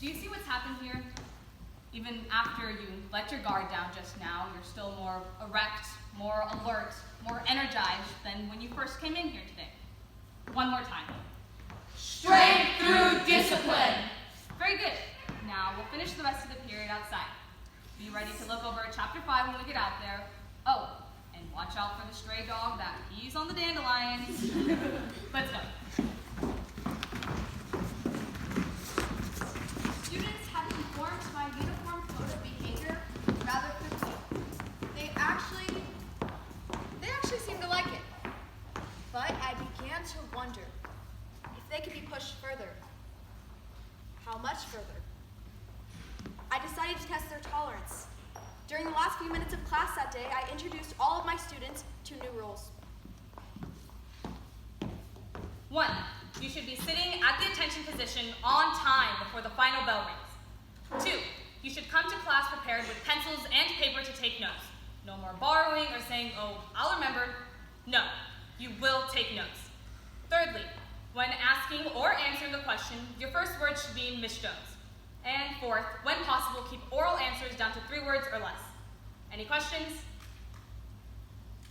Do you see what's happened here? Even after you let your guard down just now, you're still more erect, more alert, more energized than when you first came in here today. One more time. Strength through discipline. Very good. Now we'll finish the rest of the period outside. Be ready to look over chapter 5 when we get out there. Oh, and watch out for the stray dog that pees on the dandelions. Let's go. Students have conformed to my uniform code of behavior rather quickly. They actually seem to like it. But I began to wonder if they could be pushed further. How much further? I decided to test their tolerance. During the last few minutes of class that day, I introduced all of my students to new rules. 1, you should be sitting at the attention position on time before the final bell rings. 2, you should come to class prepared with pencils and paper to take notes. No more borrowing or saying, oh, I'll remember. No, you will take notes. Thirdly, when asking or answering a question, your first word should be Miss Jones. And 4th, when possible, keep oral answers down to 3 words or less. Any questions?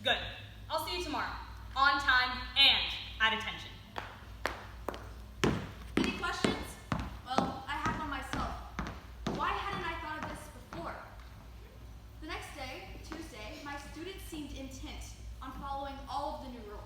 Good. I'll see you tomorrow, on time and at attention. Any questions? Well, I have one myself. Why hadn't I thought of this before? The next day, Tuesday, my students seemed intent on following all of the new rules.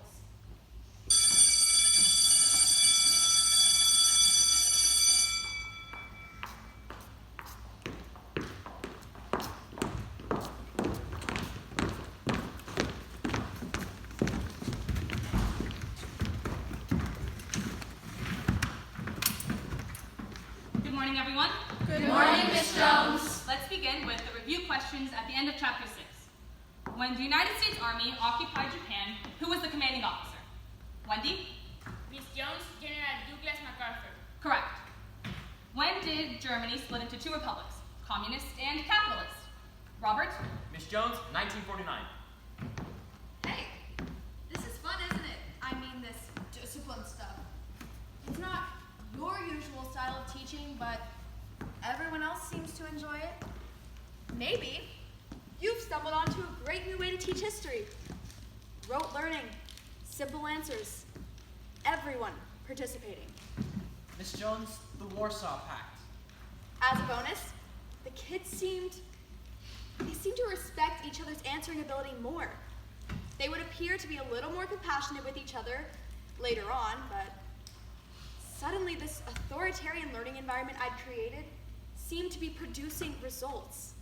Good morning, everyone. Good morning, Miss Jones. Let's begin with the review questions at the end of chapter 6. When the United States Army occupied Japan, who was the commanding officer? Wendy? Miss Jones, General Douglas MacArthur. Correct. When did Germany split into 2 republics, communist and capitalist? Robert? Miss Jones, 1949. Hey, this is fun, isn't it? I mean, this discipline stuff. It's not your usual style of teaching, but everyone else seems to enjoy it. Maybe you've stumbled onto a great new way to teach history. Rote learning, simple answers, everyone participating. Miss Jones, the Warsaw Pact. As a bonus, the kids seemed to respect each other's answering ability more. They would appear to be a little more compassionate with each other later on, but suddenly this authoritarian learning environment I'd created seemed to be producing results.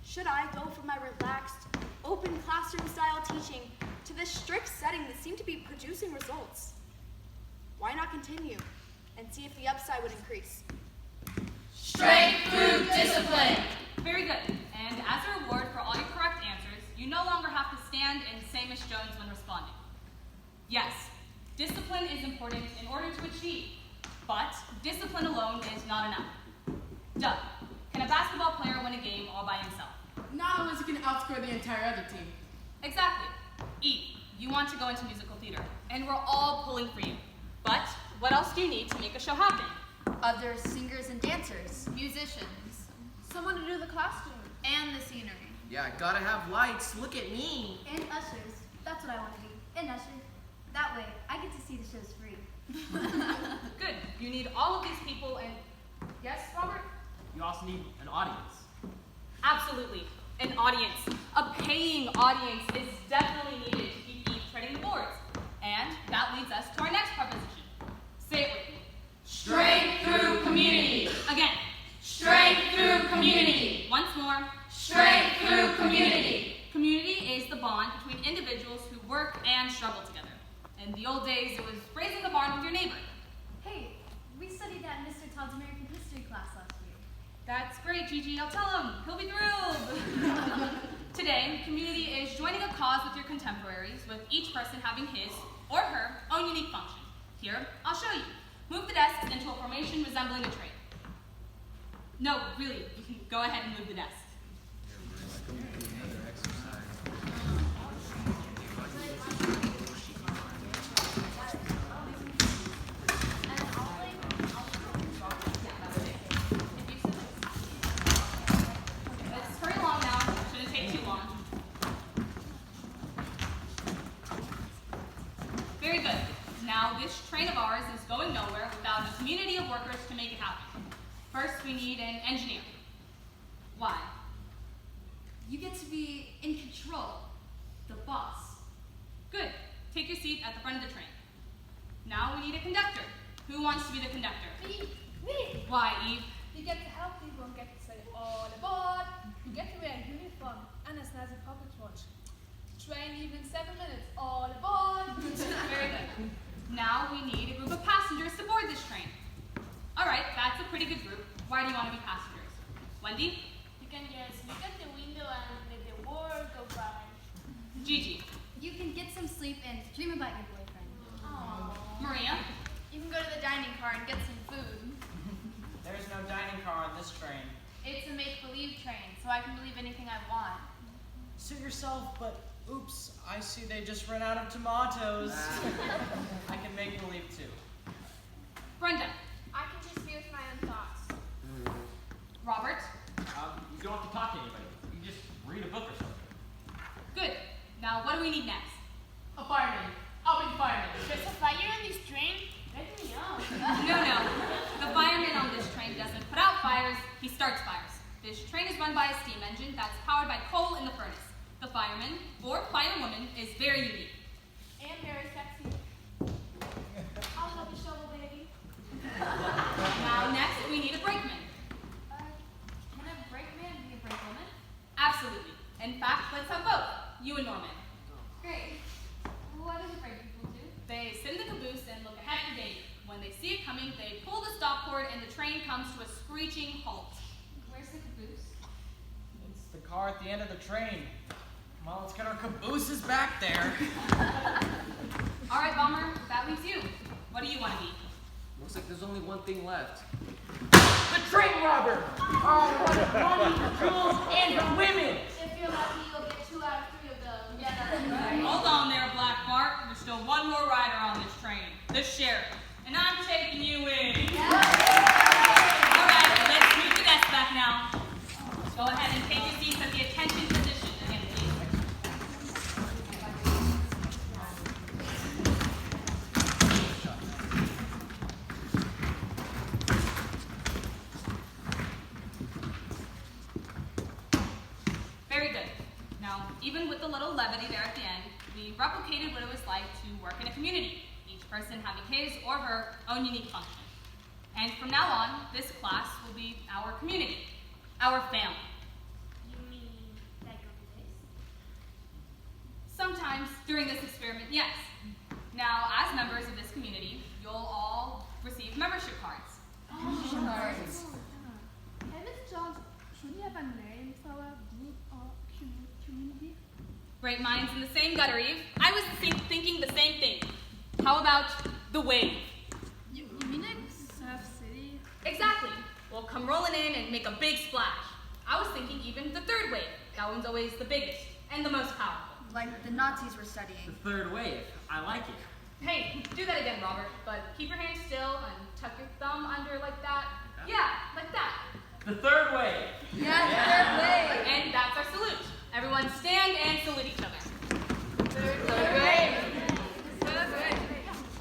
Should I go from my relaxed, open classroom-style teaching to this strict setting that seemed to be producing results? Why not continue and see if the upside would increase? Strength through discipline. Very good. And as a reward for all your correct answers, you no longer have to stand and say Miss Jones when responding. Yes, discipline is important in order to achieve, but discipline alone is not enough. Doug, can a basketball player win a game all by himself? Not unless you can outscore the entire other team. Exactly. E, you want to go into musical theater, and we're all pulling for you. But what else do you need to make a show happen? Other singers and dancers. Musicians. Someone to do the costume. And the scenery. Yeah, gotta have lights. Look at me. And ushers. That's what I want to be. And ushers. That way, I get to see the shows free. Good. You need all of these people and... Yes, Robert? You also need an audience. Absolutely. An audience. A paying audience is definitely needed to keep Eve treading the boards. And that leads us to our next proposition. Say it with me. Strength through community. Again. Strength through community. Once more. Strength through community. Community is the bond between individuals who work and struggle together. In the old days, it was raising the barn with your neighbor. Hey, we studied that in Mr. Todd's American History class last year. That's great, Gigi. I'll tell him. He'll be thrilled. Today, community is joining a cause with your contemporaries, with each person having his or her own unique function. Here, I'll show you. Move the desks into a formation resembling a tree. No, really, you can go ahead and move the desk. First, we need an engineer. Why? You get to be in control, the boss. Good. Take your seat at the front of the train. Now we need a conductor. Who wants to be the conductor? Me! Why, Eve? You get to help people and get to say all aboard. You get to wear a uniform and a snazzy pocket watch. Train leaving in 7 minutes. All aboard! Very good. Now we need a group of passengers to board this train. All right, that's a pretty good group. Why do you want to be passengers? Wendy? You can just look at the window and let the world go by. Gigi? You can get some sleep and dream about your boyfriend. Maria? You can go to the dining car and get some food. There's no dining car on this train. It's a make-believe train, so I can believe anything I want. Suit yourself, but oops, I see they just ran out of tomatoes. I can make believe too. Brenda? I can just be with my own thoughts. Robert? You don't have to talk to anybody. You can just read a book or something. Good. Now what do we need next? A fireman. I'll be the fireman. There's a fire on this train? Let me know. No. The fireman on this train doesn't put out fires, he starts fires. This train is run by a steam engine that's powered by coal in the furnace. The fireman, or firewoman, is very unique. And very sexy. I'll help you shovel, baby. Now next, we need a brakeman. Can a brakeman be a brakewoman? Absolutely. In fact, let's have both. You and Norman. Great. What do the brake people do? They sit in the caboose and look ahead for danger. When they see it coming, they pull the stop cord and the train comes to a screeching halt. Where's the caboose? It's the car at the end of the train. Well, let's get our cabooses back there. All right, Bomber, that leaves you. What do you want to be? Looks like there's only one thing left. The train robber! Oh, what a money for jewels and for women! If you're lucky, you'll get 2 out of 3 of them. Yeah, that's right. Hold on there, Black Bart. There's still one more rider on this train. The sheriff. And I'm taking you in. All right, let's move the desk back now. Go ahead and take your seats at the attention position again, please. Very good. Now, even with the little levity there at the end, we replicated what it was like to work in a community, each person having his or her own unique function. And from now on, this class will be our community, our family. You mean like on this? Sometimes during this experiment, yes. Now, as members of this community, you'll all receive membership cards. Hey, Miss Jones, should we have a name for our group or community? Great minds in the same gutter, Eve. I was thinking the same thing. How about the WAVE? You mean like Surf City? Exactly. We'll come rolling in and make a big splash. I was thinking even the third wave. That one's always the biggest and the most powerful. Like the Nazis were studying. The third wave. I like it. Hey, do that again, Robert, but keep your hands still and tuck your thumb under like that. Yeah, like that. The third wave. Yeah, And that's our salute. Everyone stand and salute each other.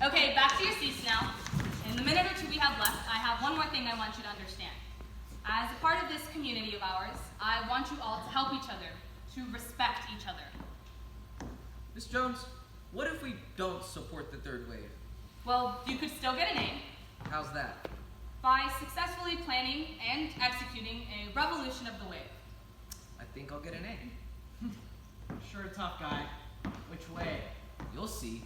Okay, back to your seats now. In the minute or two we have left, I have one more thing I want you to understand. As a part of this community of ours, I want you all to help each other, to respect each other. Miss Jones, what if we don't support the third wave? Well, you could still get an A How's that? by successfully planning and executing a revolution of the wave. I think I'll get an A. Sure, tough guy. Which way? You'll see.